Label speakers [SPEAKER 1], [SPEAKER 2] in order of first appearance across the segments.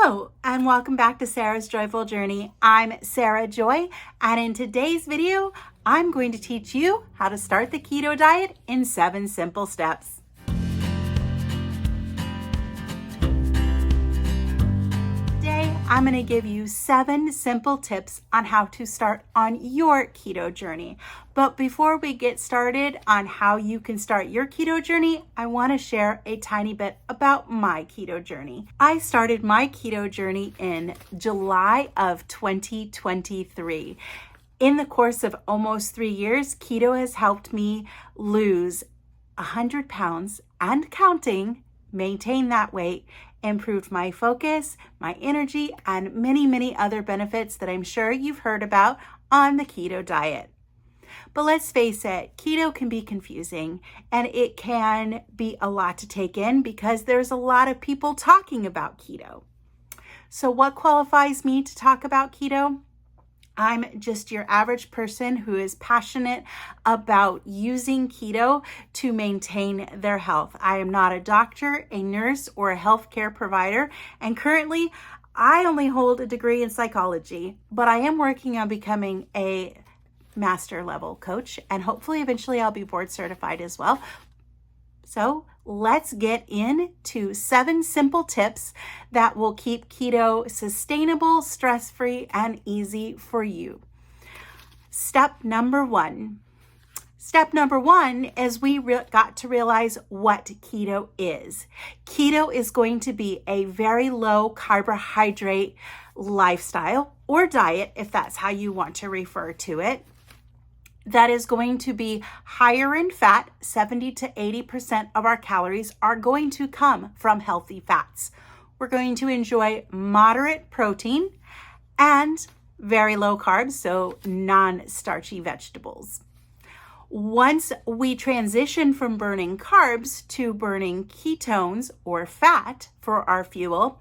[SPEAKER 1] Hello, and welcome back to Sarah's Joyful Journey. I'm Sarah Joy, and in today's video, I'm going to teach you how to start the keto diet in 7 simple steps. Today, I'm going to give you 7 simple tips on how to start on your keto journey. But before we get started on how you can start your keto journey, I want to share a tiny bit about my keto journey. I started my keto journey in July of 2023. In the course of almost 3 years, keto has helped me lose 100 pounds and counting, maintain that weight, improved my focus, my energy, and many other benefits that I'm sure you've heard about on the keto diet. But let's face it, keto can be confusing and it can be a lot to take in because there's a lot of people talking about keto. So what qualifies me to talk about keto? I'm just your average person who is passionate about using keto to maintain their health. I am not a doctor, a nurse, or a healthcare provider, and currently I only hold a degree in psychology, but I am working on becoming a master level coach, and hopefully eventually I'll be board certified as well. So let's get into 7 simple tips that will keep keto sustainable, stress-free, and easy for you. Step number 1. Step number 1 is we got to realize what keto is. Keto is going to be a very low carbohydrate lifestyle or diet, if that's how you want to refer to it, that is going to be higher in fat. 70 to 80% of our calories are going to come from healthy fats. We're going to enjoy moderate protein and very low carbs, so non-starchy vegetables. Once we transition from burning carbs to burning ketones or fat for our fuel,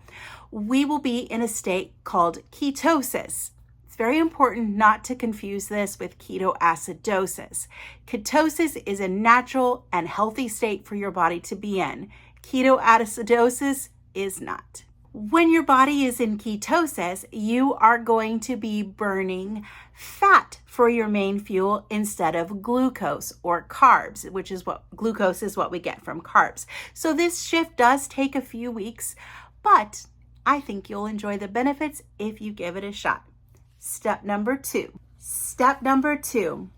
[SPEAKER 1] we will be in a state called ketosis. It's very important not to confuse this with ketoacidosis. Ketosis is a natural and healthy state for your body to be in. Ketoacidosis is not. When your body is in ketosis, you are going to be burning fat for your main fuel instead of glucose or carbs, which is what glucose is what we get from carbs. So this shift does take a few weeks, but I think you'll enjoy the benefits if you give it a shot. Step number 2. Step number 2,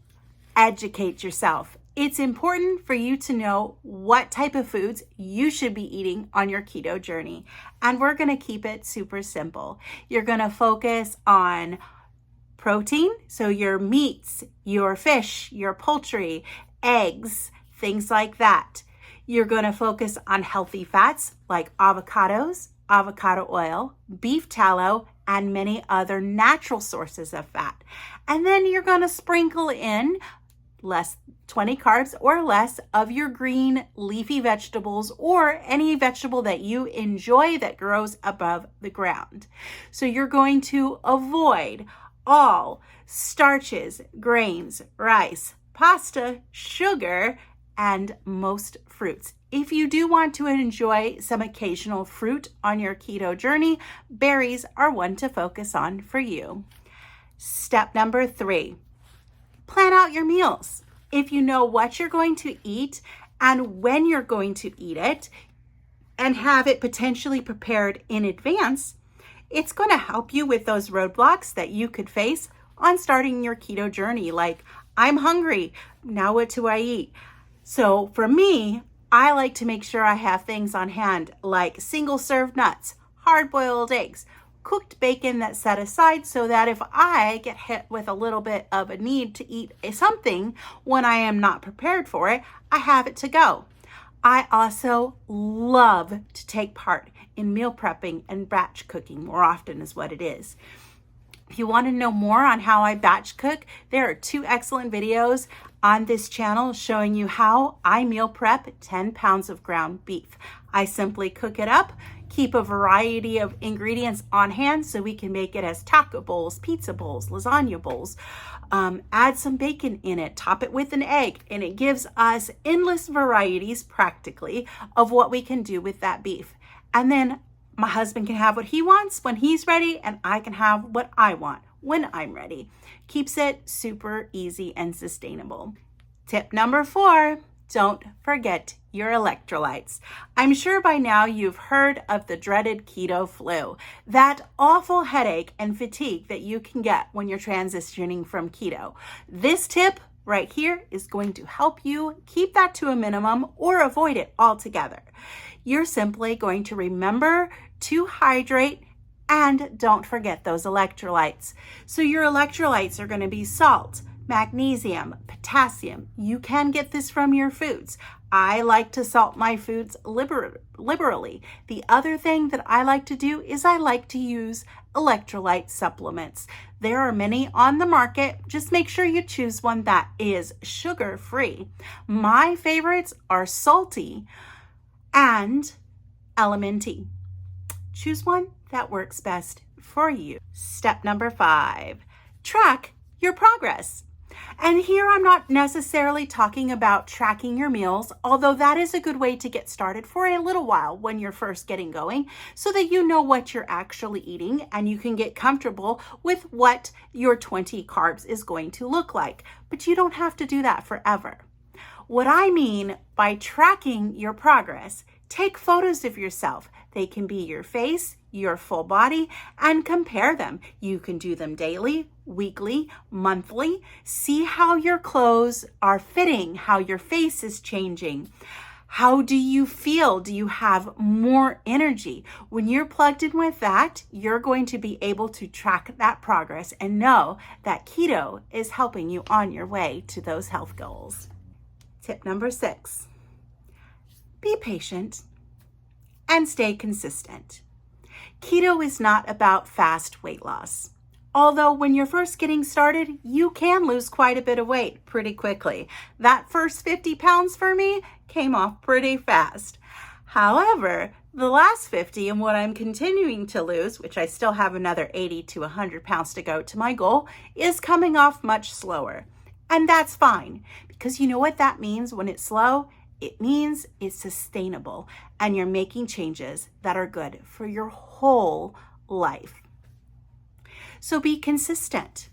[SPEAKER 1] educate yourself. It's important for you to know what type of foods you should be eating on your keto journey. And we're going to keep it super simple. You're going to focus on protein, so your meats, your fish, your poultry, eggs, things like that. You're going to focus on healthy fats like avocados, avocado oil, beef tallow, and many other natural sources of fat. And then you're going to sprinkle in 20 carbs or less of your green leafy vegetables or any vegetable that you enjoy that grows above the ground. So you're going to avoid all starches, grains, rice, pasta, sugar, and most fruits. If you do want to enjoy some occasional fruit on your keto journey, berries are one to focus on for you. Step number 3, plan out your meals. If you know what you're going to eat and when you're going to eat it and have it potentially prepared in advance, it's going to help you with those roadblocks that you could face on starting your keto journey. Like, I'm hungry, now what do I eat? So for me, I like to make sure I have things on hand like single serve nuts, hard-boiled eggs, cooked bacon that's set aside so that if I get hit with a little bit of a need to eat something when I am not prepared for it, I have it to go. I also love to take part in meal prepping and batch cooking more often is what it is. If you want to know more on how I batch cook, there are 2 excellent videos on this channel showing you how I meal prep 10 pounds of ground beef. I simply cook it up, keep a variety of ingredients on hand so we can make it as taco bowls, pizza bowls, lasagna bowls. Add some bacon in it, top it with an egg, and it gives us endless varieties practically of what we can do with that beef. And then My husband can have what he wants when he's ready, and I can have what I want when I'm ready. Keeps it super easy and sustainable. Tip number 4, don't forget your electrolytes. I'm sure by now you've heard of the dreaded keto flu, that awful headache and fatigue that you can get when you're transitioning from keto. This tip right here is going to help you keep that to a minimum or avoid it altogether. You're simply going to remember to hydrate and don't forget those electrolytes. So your electrolytes are going to be salt, magnesium, potassium. You can get this from your foods. I like to salt my foods liberally. The other thing that I like to do is I like to use electrolyte supplements. There are many on the market. Just make sure you choose one that is sugar-free. My favorites are salty and Elementy. Choose one that works best for you. Step number 5, track your progress. And here I'm not necessarily talking about tracking your meals, although that is a good way to get started for a little while when you're first getting going, so that you know what you're actually eating and you can get comfortable with what your 20 carbs is going to look like. But you don't have to do that forever. What I mean by tracking your progress, take photos of yourself. They can be your face, your full body, and compare them. You can do them daily, weekly, monthly. See how your clothes are fitting, how your face is changing. How do you feel? Do you have more energy? When you're plugged in with that, you're going to be able to track that progress and know that keto is helping you on your way to those health goals. Tip number 6, be patient and stay consistent. Keto is not about fast weight loss. Although when you're first getting started, you can lose quite a bit of weight pretty quickly. That first 50 pounds for me came off pretty fast. However, the last 50 and what I'm continuing to lose, which I still have another 80 to 100 pounds to go to my goal, is coming off much slower. And that's fine, because you know what that means when it's slow? It means it's sustainable and you're making changes that are good for your whole life. So be consistent.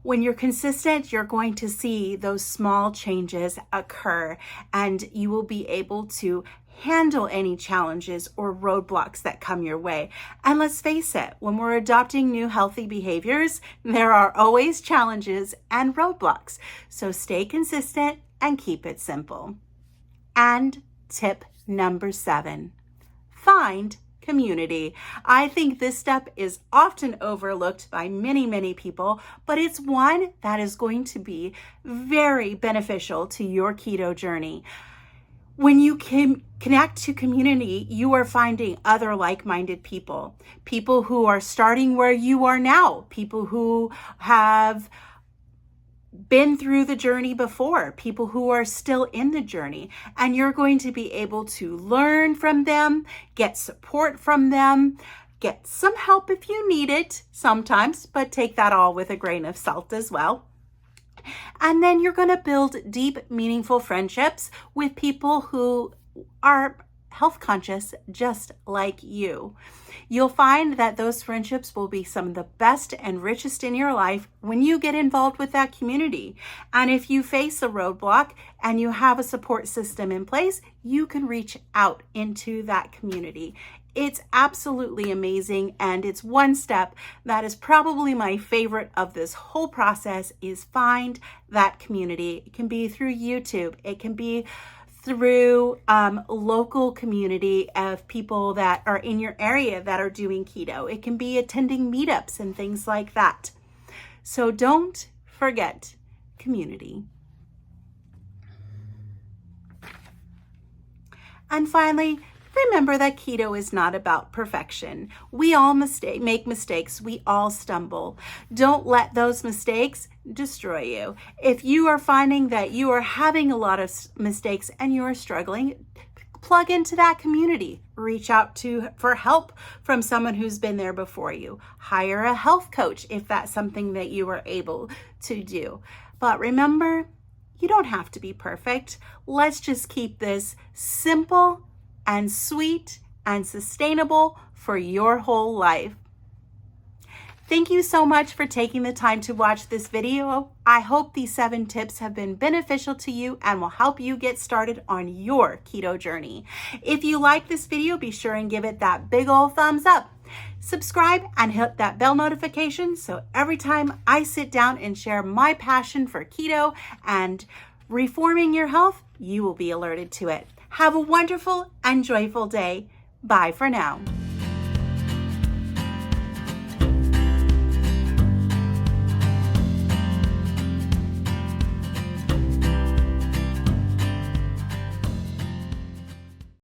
[SPEAKER 1] When you're consistent, you're going to see those small changes occur and you will be able to handle any challenges or roadblocks that come your way. And let's face it, when we're adopting new healthy behaviors, there are always challenges and roadblocks. So stay consistent and keep it simple. And tip number 7, find community. I think this step is often overlooked by many people, but it's one that is going to be very beneficial to your keto journey. When you can connect to community, you are finding other like-minded people who are starting where you are now, people who have been through the journey before, people who are still in the journey, and you're going to be able to learn from them, get support from them, get some help if you need it sometimes, but take that all with a grain of salt as well. And then you're going to build deep, meaningful friendships with people who are health conscious just like you. You'll find that those friendships will be some of the best and richest in your life when you get involved with that community. And if you face a roadblock and you have a support system in place, you can reach out into that community. It's absolutely amazing, and it's one step that is probably my favorite of this whole process, is find that community. It can be through YouTube. It can be through local community of people that are in your area that are doing keto. It can be attending meetups and things like that. So don't forget community. And finally, remember that keto is not about perfection. We all make mistakes. We all stumble. Don't let those mistakes destroy you. If you are finding that you are having a lot of mistakes and you are struggling, plug into that community. Reach out for help from someone who's been there before you. Hire a health coach if that's something that you are able to do. But remember, you don't have to be perfect. Let's just keep this simple and sweet and sustainable for your whole life. Thank you so much for taking the time to watch this video. I hope these 7 tips have been beneficial to you and will help you get started on your keto journey. If you like this video, be sure and give it that big old thumbs up. Subscribe and hit that bell notification so every time I sit down and share my passion for keto and reforming your health, you will be alerted to it. Have a wonderful and joyful day. Bye for now.